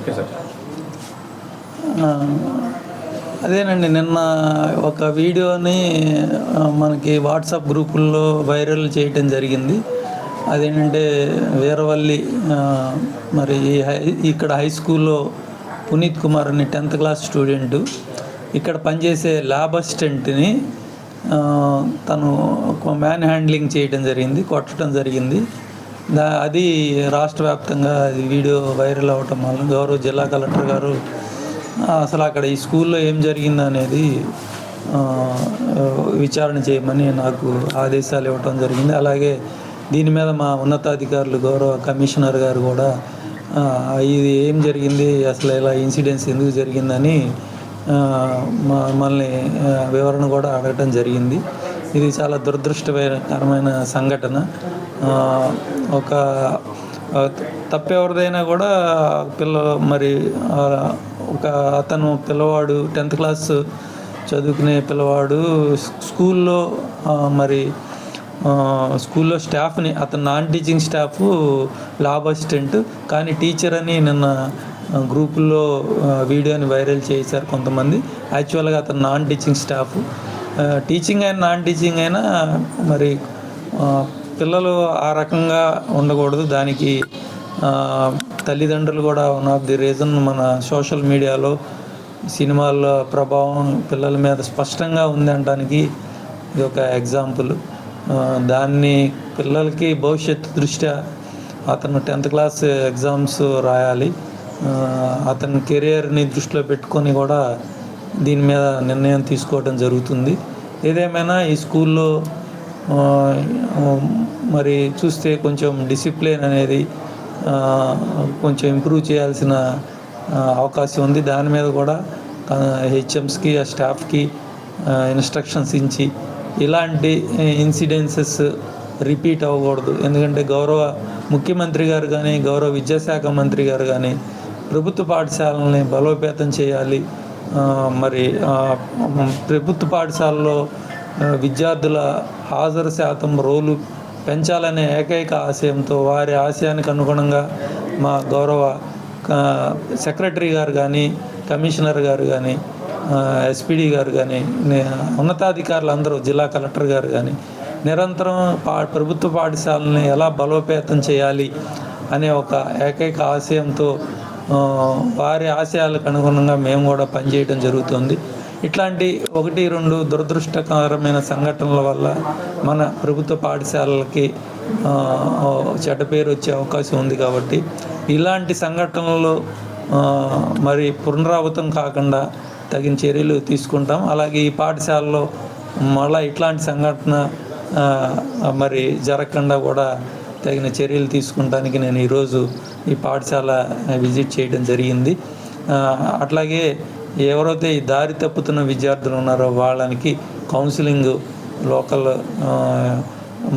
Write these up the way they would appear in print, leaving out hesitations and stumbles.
Okay sir. ఆ, అదేనండి, నిన్న ఒక వీడియోని మనకి వాట్సాప్ గ్రూపుల్లో వైరల్ చేయటం జరిగింది. అదేంటంటే వీరవల్లి మరి ఇక్కడ హై స్కూల్లో పునీత్ కుమార్ అని 10th క్లాస్ స్టూడెంటు ఇక్కడ పనిచేసే ల్యాబ్ అసిస్టెంట్ని తను మ్యాన్ హ్యాండ్లింగ్ చేయడం జరిగింది, కొట్టడం జరిగింది. అది రాష్ట్ర వ్యాప్తంగా వీడియో వైరల్ అవ్వటం వల్ల గౌరవ జిల్లా కలెక్టర్ గారు అసలు అక్కడ ఈ స్కూల్లో ఏం జరిగిందనేది విచారణ చేయమని నాకు ఆదేశాలు ఇవ్వటం జరిగింది. అలాగే దీని మీద మా ఉన్నతాధికారులు గౌరవ కమిషనర్ గారు కూడా ఇది ఏం జరిగింది, అసలు ఇలా ఇన్సిడెంట్స్ ఎందుకు జరిగిందని మమ్మల్ని వివరణ కూడా అడగటం జరిగింది. ఇది చాలా దురదృష్టకరమైన సంఘటన. ఒక తప్పెవరిదైనా కూడా మరి ఒక అతను పిల్లవాడు 10th క్లాస్ చదువుకునే పిల్లవాడు స్కూల్లో మరి స్కూల్లో స్టాఫ్ని, అతను non teaching staff lab assistant, కానీ టీచర్ అని నిన్న గ్రూపుల్లో వీడియోని వైరల్ చేశారు కొంతమంది. యాక్చువల్గా అతను నాన్ టీచింగ్ స్టాఫ్. టీచింగ్ అయినా నాన్ టీచింగ్ అయినా మరి పిల్లలు ఆ రకంగా ఉండకూడదు. దానికి తల్లిదండ్రులు కూడా వన్ ఆఫ్ ది రీజన్. మన సోషల్ మీడియాలో సినిమాల ప్రభావం పిల్లల మీద స్పష్టంగా ఉంది అనడానికి ఇది ఒక ఎగ్జాంపుల్. దాన్ని పిల్లలకి భవిష్యత్తు దృష్ట్యా అతను 10th క్లాస్ ఎగ్జామ్స్ రాయాలి. అతని కెరియర్ని దృష్టిలో పెట్టుకొని కూడా దీని మీద నిర్ణయం తీసుకోవడం జరుగుతుంది. ఏదేమైనా ఈ స్కూల్లో మరి చూస్తే కొంచెం డిసిప్లిన్ అనేది కొంచెం ఇంప్రూవ్ చేయాల్సిన అవకాశం ఉంది. దాని మీద కూడా హెచ్ఎంస్కి ఆ స్టాఫ్కి ఇన్స్ట్రక్షన్స్ ఇచ్చి ఇలాంటి ఇన్సిడెన్సెస్ రిపీట్ అవ్వకూడదు. ఎందుకంటే గౌరవ ముఖ్యమంత్రి గారు కానీ గౌరవ విద్యాశాఖ మంత్రి గారు కానీ ప్రభుత్వ పాఠశాలని బలోపేతం చేయాలి. మరి ప్రభుత్వ పాఠశాలలో విద్యార్థుల హాజరు శాతం రోలు పెంచాలనే ఏకైక ఆశయంతో వారి ఆశయానికి అనుగుణంగా మా గౌరవ సెక్రటరీ గారు కానీ కమిషనర్ గారు కానీ ఎస్పీడీ గారు కానీ ఉన్నతాధికారులు అందరూ జిల్లా కలెక్టర్ గారు కానీ నిరంతరం ప్రభుత్వ పాఠశాలని ఎలా బలోపేతం చేయాలి అనే ఒక ఏకైక ఆశయంతో వారి ఆశయాలకు అనుగుణంగా మేము కూడా పనిచేయడం జరుగుతుంది. ఇట్లాంటి 1-2 దురదృష్టకరమైన సంఘటనల వల్ల మన ప్రభుత్వ పాఠశాలలకి చెడ్డ పేరు వచ్చే అవకాశం ఉంది. కాబట్టి ఇలాంటి సంఘటనలు మరి పునరావృతం కాకుండా తగిన చర్యలు తీసుకుంటాం. అలాగే ఈ పాఠశాలలో మళ్ళీ ఇట్లాంటి సంఘటన మరి జరగకుండా కూడా తగిన చర్యలు తీసుకుంటానికి నేను ఈరోజు ఈ పాఠశాల విజిట్ చేయడం జరిగింది. అట్లాగే ఎవరైతే ఈ దారి తప్పుతున్న విద్యార్థులు ఉన్నారో వాళ్ళకి కౌన్సిలింగ్ లోకల్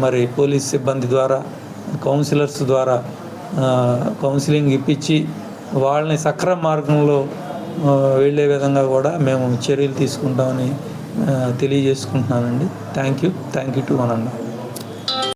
మరి పోలీస్ సిబ్బంది ద్వారా కౌన్సిలర్స్ ద్వారా కౌన్సిలింగ్ ఇప్పించి వాళ్ళని సక్రమ మార్గంలో వెళ్ళే విధంగా కూడా మేము చర్యలు తీసుకుంటామని తెలియజేసుకుంటున్నానండి. Thank you to one and all.